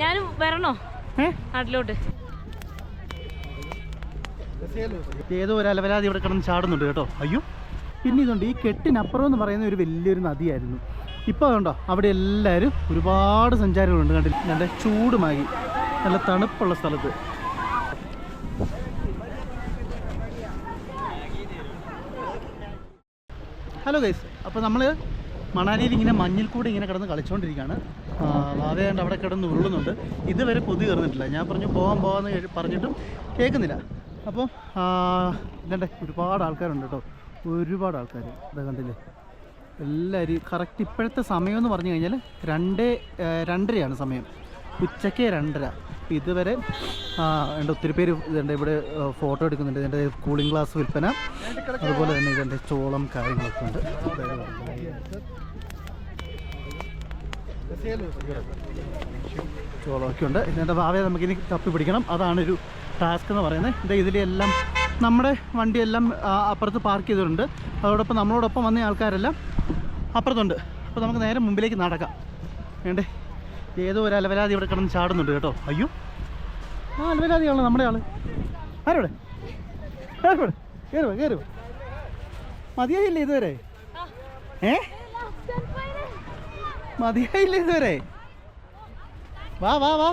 ഞാനും വരണോ നാട്ടിലോട്ട്? ഏതോ ഒരു അലവലാതി ഇവിടെ കിടന്ന് ചാടുന്നുണ്ട് കേട്ടോ. അയ്യോ, പിന്നെ ഇതുണ്ട്, ഈ കെട്ടിനപ്പുറം എന്ന് പറയുന്ന ഒരു വലിയൊരു നദിയായിരുന്നു. ഇപ്പോൾ അതുണ്ടോ അവിടെ എല്ലാവരും ഒരുപാട് സഞ്ചാരികളുണ്ട്. കണ്ടില്ല, നല്ല ചൂടുമായി നല്ല തണുപ്പുള്ള സ്ഥലത്ത്. ഹലോ ഗൈസ്, അപ്പോൾ നമ്മൾ മണാലിയിൽ ഇങ്ങനെ മഞ്ഞിൽ കൂടെ ഇങ്ങനെ കിടന്ന് കളിച്ചുകൊണ്ടിരിക്കുകയാണ്. വാവയാണ്ട് അവിടെ കിടന്ന് ഉരുളുന്നുണ്ട്. ഇതുവരെ കൊതി കയറുന്നിട്ടില്ല. ഞാൻ പറഞ്ഞു പോകാമെന്ന് പറഞ്ഞിട്ടും കേൾക്കുന്നില്ല. അപ്പോൾ ഇതേ ഒരുപാട് ആൾക്കാരുണ്ട് കേട്ടോ, ഒരുപാട് ആൾക്കാർ. ഇതാ കണ്ടില്ലേ, എല്ലാവരും കറക്റ്റ് ഇപ്പോഴത്തെ സമയം എന്ന് പറഞ്ഞു കഴിഞ്ഞാൽ 2:30 സമയം, ഉച്ചയ്ക്ക് 2:30. അപ്പോൾ ഇതുവരെ എൻ്റെ ഒത്തിരി പേര് ഇതുണ്ട് ഇവിടെ ഫോട്ടോ എടുക്കുന്നുണ്ട്. ഇതിൻ്റെ കൂളിംഗ് ഗ്ലാസ് വിൽപ്പന, അതുപോലെ തന്നെ ഇതിൻ്റെ ചോളം കാര്യങ്ങളൊക്കെ ഉണ്ട്. ചോളമൊക്കെ ഉണ്ട്. ഇതിൻ്റെ ഭാവയെ നമുക്കിനി തപ്പി പിടിക്കണം. അതാണൊരു ടാസ്ക് എന്ന് പറയുന്നത്. ഇതിലെല്ലാം നമ്മുടെ വണ്ടിയെല്ലാം അപ്പുറത്ത് പാർക്ക് ചെയ്തിട്ടുണ്ട്. അതോടൊപ്പം നമ്മളോടൊപ്പം വന്ന ആൾക്കാരെല്ലാം അപ്പുറത്തുണ്ട്. അപ്പോൾ നമുക്ക് നേരെ മുമ്പിലേക്ക് നടക്കാം. വേണ്ടേ, ഏതോ ഒരു അലവലാതി ഇവിടെ കിടന്ന് ചാടുന്നുണ്ട് കേട്ടോ. അയ്യോ, അലവലാതിയാണല്ലോ നമ്മുടെ ആള്. ആരോടെ കയറുക മതിയായില്ലേ ഇതുവരെ? മതിയായില്ലേ ഇതുവരെ? വാ വാ വാ,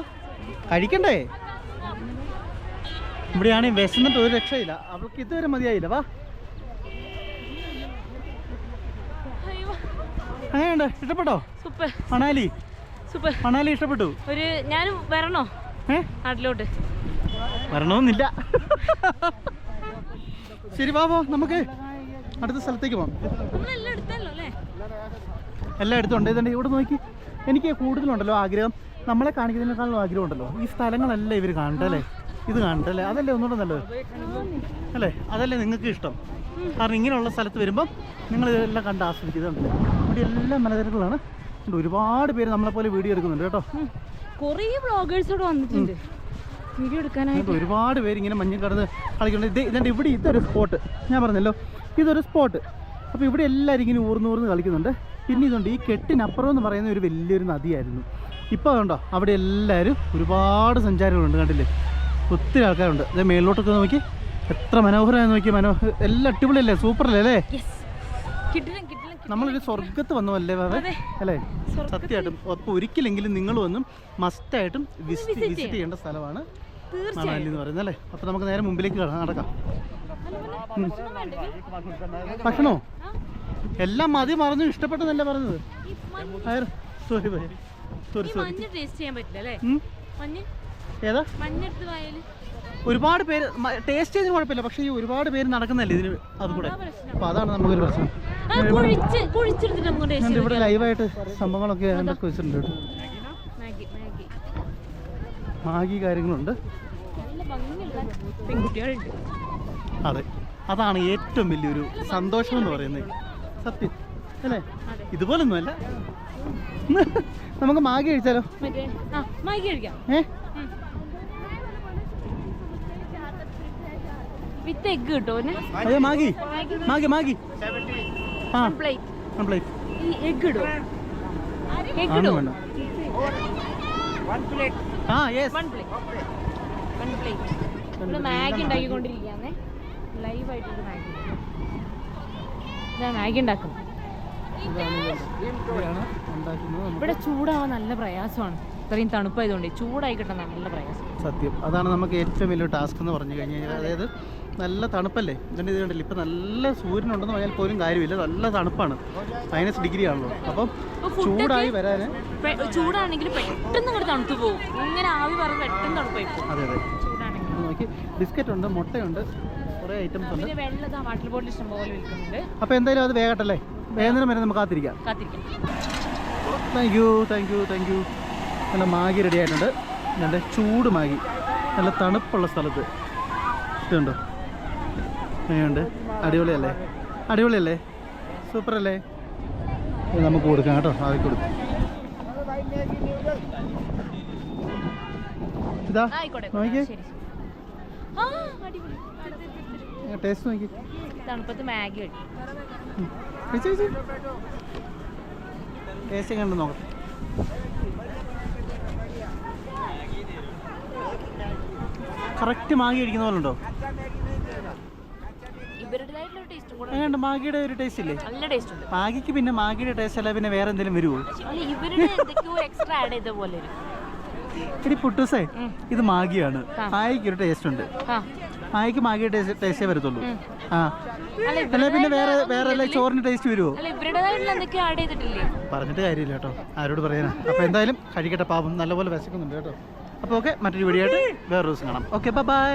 കഴിക്കണ്ടേ? ഇവിടെയാണെങ്കിൽ വിശന്നിട്ട് ഒരു രക്ഷയില്ല. അവൾക്ക് ഇതുവരെ മതിയായില്ല. വാ, അങ്ങനെയുണ്ട്. ഇഷ്ടപ്പെട്ടോ മണാലി? മണാലി ഇഷ്ടപ്പെട്ടു. ഞാനും വരണോ നാട്ടിലോട്ട്? വരണമെന്നില്ല. ശരി, വാ നമുക്ക് അടുത്ത സ്ഥലത്തേക്ക് പോകാം. എല്ലാം എടുത്തുണ്ട്. ഇതുണ്ട്, ഇവിടെ നോക്കി. എനിക്ക് കൂടുതലുണ്ടല്ലോ ആഗ്രഹം, നമ്മളെ കാണിക്കുന്നതിനേക്കാളും ആഗ്രഹം ഉണ്ടല്ലോ ഈ സ്ഥലങ്ങളെല്ലാം ഇവർ കാണണ്ടല്ലേ, ഇത് കാണണ്ടല്ലേ. അതല്ലേ ഒന്നുകൂടെ നല്ലത് അല്ലേ? അതല്ലേ നിങ്ങൾക്ക് ഇഷ്ടം? കാരണം ഇങ്ങനെയുള്ള സ്ഥലത്ത് വരുമ്പം നിങ്ങൾ ഇതെല്ലാം കണ്ട് ആസ്വദിക്കുന്നുണ്ട്. ഇവിടെ എല്ലാം മലനിരകളാണ്. ഒരുപാട് പേര് നമ്മളെപ്പോലെ വീഡിയോ എടുക്കുന്നുണ്ട് കേട്ടോ. കുറേ വ്ളോഗേഴ്സോട് വന്നിട്ടുണ്ട് വീഡിയോ എടുക്കാനായിട്ട്. ഒരുപാട് പേര് ഇങ്ങനെ മഞ്ഞ് കടന്ന് കളിക്കുന്നുണ്ട്. ഇതിൻ്റെ ഇവിടെ ഇതൊരു സ്പോട്ട്, ഞാൻ പറഞ്ഞല്ലോ ഇതൊരു സ്പോട്ട്. അപ്പോൾ ഇവിടെ എല്ലാവരും ഇങ്ങനെ ഊർന്നൂർന്ന് കളിക്കുന്നുണ്ട്. പിന്നെ ഇതുണ്ട്, ഈ കെട്ടിനപ്പുറം എന്ന് പറയുന്ന ഒരു വലിയൊരു നദിയായിരുന്നു. ഇപ്പോൾ അതുണ്ടോ അവിടെ എല്ലാവരും ഒരുപാട് സഞ്ചാരികളുണ്ട്. കണ്ടില്ലേ, ഒത്തിരി ആൾക്കാരുണ്ട്. ഇത് മേളിലോട്ടൊക്കെ നോക്കി, എത്ര മനോഹരമാണെന്ന് നോക്കി. എല്ലാം അടിപൊളിയല്ലേ, സൂപ്പറല്ലേ അല്ലേ? നമ്മളൊരു സ്വർഗത്ത് വന്നു അല്ലേ ബാബേ, അല്ലേ? സത്യമായിട്ടും. അപ്പോൾ ഒരിക്കലെങ്കിലും നിങ്ങൾ വന്നും മസ്റ്റായിട്ടും വിസിറ്റ് ചെയ്യേണ്ട സ്ഥലമാണ് മണാലി എന്ന് പറയുന്നത് അല്ലേ? അപ്പോൾ നമുക്ക് നേരെ മുമ്പിലേക്ക് നടക്കാം. ഭക്ഷണോ എല്ലാം മതി മറന്നു, ഇഷ്ടപ്പെട്ടതല്ലേ പറഞ്ഞത്? സോറി ഏതാ? ഒരുപാട് പേര് ടേസ്റ്റ് ചെയ്തതിന് കുഴപ്പമില്ല, പക്ഷേ ഈ ഒരുപാട് പേര് നടക്കുന്നല്ലേ ഇതിന്, അതും കൂടെ. അപ്പോൾ അതാണ് നമുക്കൊരു പ്രശ്നം. ഇവിടെ ലൈവായിട്ട് സംഭവങ്ങളൊക്കെ എന്തൊക്കെ വെച്ചിട്ടുണ്ട് കേട്ടോ. മാഗി കാര്യങ്ങളുണ്ട്. അതെ, അതാണ് ഏറ്റവും വലിയൊരു സന്തോഷം എന്ന് പറയുന്നത്. സത്യം അല്ലേ? ഇതുപോലൊന്നും അല്ല. നമുക്ക് മാഗി കഴിച്ചാലോ? വിത്ത് എഗ് കിട്ടോ? അതെ, മാഗി മാഗി മാഗി മാഗി ഉണ്ടാക്കിക്കൊണ്ടിരിക്കുകയാണേ ലൈവായിട്ട്. മാഗി ഉണ്ടാക്കും. ഇവിടെ ചൂടാവാൻ നല്ല പ്രയാസമാണ്. ഇത്രയും തണുപ്പായതുകൊണ്ട് ചൂടായി കിട്ടാൻ നല്ല പ്രയാസം. സത്യം, അതാണ് നമുക്ക് ഏറ്റവും വലിയ ടാസ്ക് എന്ന് പറഞ്ഞു കഴിഞ്ഞാൽ. അതായത് നല്ല തണുപ്പല്ലേ, ഇതിൻ്റെ ഇത് കണ്ടില്ല. ഇപ്പം നല്ല സൂര്യനുണ്ടെന്ന് പറഞ്ഞാൽ പോലും കാര്യമില്ല, നല്ല തണുപ്പാണ്. -ഡിഗ്രി ആണല്ലോ. അപ്പം ചൂടായി വരാൻ ചൂടാണെങ്കിൽ പെട്ടെന്ന് ഇങ്ങോട്ട് തണുത്തു പോകും. ഇങ്ങനെ ആവി പറഞ്ഞ് പെട്ടെന്ന് തണുപ്പായി പോകും. അതെ അതെ. നോക്കി, ബിസ്ക്കറ്റ് ഉണ്ട്, മുട്ടയുണ്ട്, കുറേ ഐറ്റംസ് ഉണ്ട്. വെള്ളം വാട്ടർ ബോട്ടിൽ ഇഷ്ടം പോലെ വിൽക്കുന്നുണ്ട്. അപ്പോൾ എന്തായാലും അത് വേഗട്ടല്ലേ, വേഗം വരെ നമുക്ക് കാത്തിരിക്കാം. Thank you. നല്ല മാഗി റെഡി ആയിട്ടുണ്ട്. നല്ല ചൂട് മാഗി, നല്ല തണുപ്പുള്ള സ്ഥലത്ത്. ഇതുണ്ടോ, എങ്ങനെയുണ്ട്? അടിപൊളിയല്ലേ? സൂപ്പറല്ലേ? നമുക്ക് കൊടുക്കാം കേട്ടോ, ആദ്യം കൊടുക്കാം. ഇതാ നോക്കിയേ, ടേസ്റ്റ് നോക്കി. തണുപ്പത്ത് മാഗി ടേസ്റ്റ് കണ്ട് നോക്കാം. കറക്റ്റ് മാഗി കഴിക്കുന്ന പോലെ ഉണ്ടോ? ഇവരുടേതായിട്ടുള്ള ടേസ്റ്റും കൂടെ അതുകൊണ്ട് മാഗിയുടെ ഒരു ടേസ്റ്റ് ഇല്ലേ? നല്ല ടേസ്റ്റ് ഉണ്ട്. മാഗിക്ക് പിന്നെ മാഗിയുടെ ടേസ്റ്റ് അല്ല പിന്നെ വേറെ എന്തെങ്കിലും വരുമോ? അല്ല ഇവരുടെ എന്തൊക്കെയോ എക്സ്ട്രാ ആഡ് ചെയ്ത പോലെ ഇനി പുട്ടൂസേ, ഇത് മാഗിയാണ്. മാഗിക്ക് ഒരു ടേസ്റ്റ് ഉണ്ട്. മാഗിക്ക് മാഗിയുടെ ടേസ്റ്റേ വരത്തുള്ളൂ. ആ അല്ല പിന്നെ വേറെ ചോറിന് ടേസ്റ്റ് വരുമോ? പറഞ്ഞിട്ട് കാര്യമില്ല കേട്ടോ, ആരോട് പറയാനാ. അപ്പോൾ എന്തായാലും കഴിക്കട്ടെ, പാപം നല്ലപോലെ വിശക്കുന്നുണ്ട് കേട്ടോ. അപ്പോൾ ഓക്കെ, മറ്റൊരു വീഡിയോ ആയിട്ട് വേറെ ദിവസം കാണാം. Okay, by.